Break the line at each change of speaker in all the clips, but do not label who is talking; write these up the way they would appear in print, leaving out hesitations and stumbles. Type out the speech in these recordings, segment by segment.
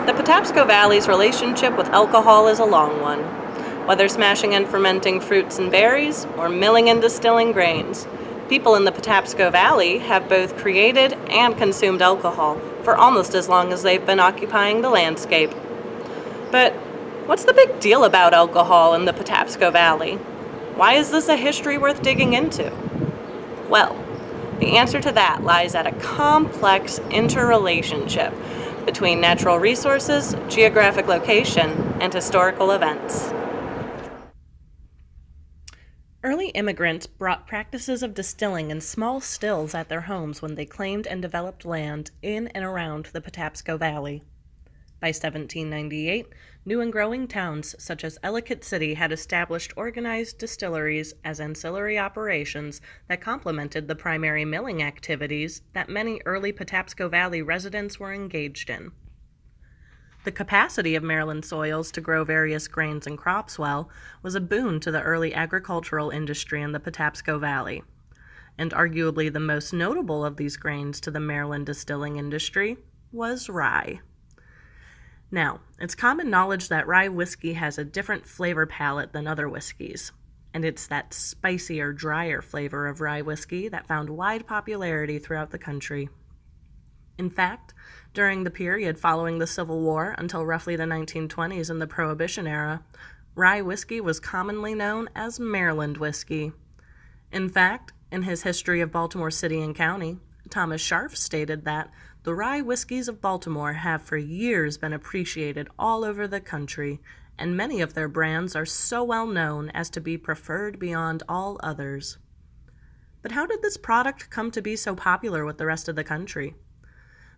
The Patapsco Valley's relationship with alcohol is a long one. Whether smashing and fermenting fruits and berries or milling and distilling grains, people in the Patapsco Valley have both created and consumed alcohol for almost as long as they've been occupying the landscape. But what's the big deal about alcohol in the Patapsco Valley? Why is this a history worth digging into? Well, the answer to that lies at a complex interrelationship between natural resources, geographic location, and historical events. Early immigrants brought practices of distilling in small stills at their homes when they claimed and developed land in and around the Patapsco Valley. By 1798, new and growing towns such as Ellicott City had established organized distilleries as ancillary operations that complemented the primary milling activities that many early Patapsco Valley residents were engaged in. The capacity of Maryland soils to grow various grains and crops well was a boon to the early agricultural industry in the Patapsco Valley. And arguably the most notable of these grains to the Maryland distilling industry was rye. Now, it's common knowledge that rye whiskey has a different flavor palette than other whiskeys, and it's that spicier, drier flavor of rye whiskey that found wide popularity throughout the country. In fact, during the period following the Civil War until roughly the 1920s and the Prohibition era, rye whiskey was commonly known as Maryland whiskey. In fact, in his History of Baltimore City and County, Thomas Scharf stated that the rye whiskeys of Baltimore have for years been appreciated all over the country, and many of their brands are so well known as to be preferred beyond all others. But how did this product come to be so popular with the rest of the country?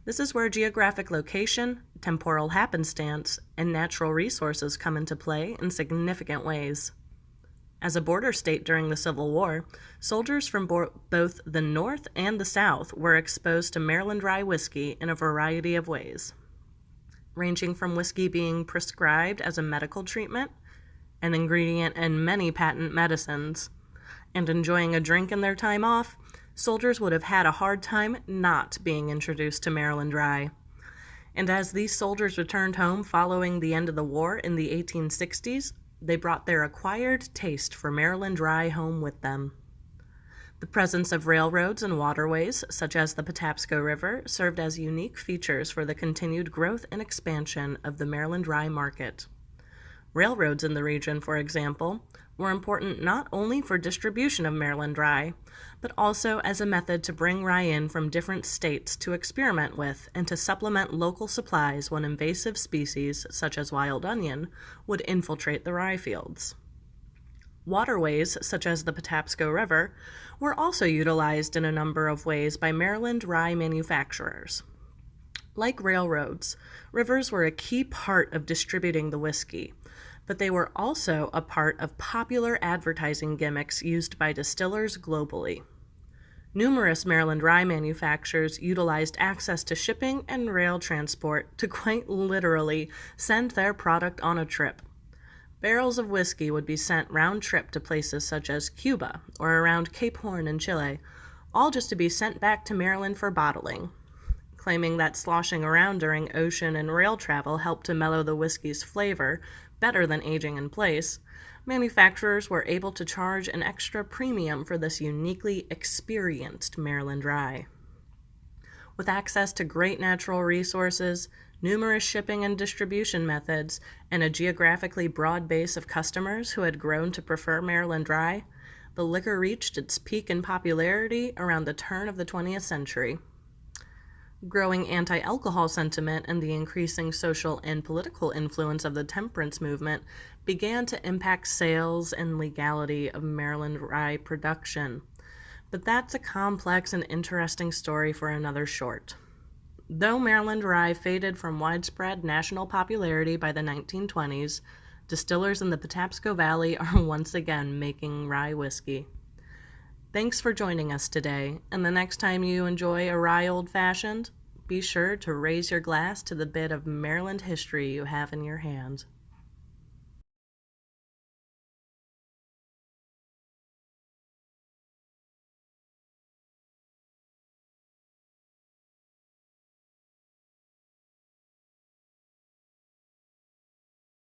This is where geographic location, temporal happenstance, and natural resources come into play in significant ways. As a border state during the Civil War, soldiers from both the North and the South were exposed to Maryland rye whiskey in a variety of ways, ranging from whiskey being prescribed as a medical treatment, an ingredient in many patent medicines, and enjoying a drink in their time off. Soldiers would have had a hard time not being introduced to Maryland rye. And as these soldiers returned home following the end of the war in the 1860s, they brought their acquired taste for Maryland rye home with them. The presence of railroads and waterways, such as the Patapsco River, served as unique features for the continued growth and expansion of the Maryland rye market. Railroads in the region, for example, were important not only for distribution of Maryland rye, but also as a method to bring rye in from different states to experiment with and to supplement local supplies when invasive species, such as wild onion, would infiltrate the rye fields. Waterways, such as the Patapsco River, were also utilized in a number of ways by Maryland rye manufacturers. Like railroads, rivers were a key part of distributing the whiskey, but they were also a part of popular advertising gimmicks used by distillers globally. Numerous Maryland rye manufacturers utilized access to shipping and rail transport to quite literally send their product on a trip. Barrels of whiskey would be sent round trip to places such as Cuba or around Cape Horn in Chile, all just to be sent back to Maryland for bottling. Claiming that sloshing around during ocean and rail travel helped to mellow the whiskey's flavor better than aging in place, manufacturers were able to charge an extra premium for this uniquely experienced Maryland rye. With access to great natural resources, numerous shipping and distribution methods, and a geographically broad base of customers who had grown to prefer Maryland rye, the liquor reached its peak in popularity around the turn of the 20th century. Growing anti-alcohol sentiment and the increasing social and political influence of the temperance movement began to impact sales and legality of Maryland rye production. But that's a complex and interesting story for another short. Though Maryland rye faded from widespread national popularity by the 1920s, distillers in the Patapsco Valley are once again making rye whiskey. Thanks for joining us today, and the next time you enjoy a rye old-fashioned, be sure to raise your glass to the bit of Maryland history you have in your hand.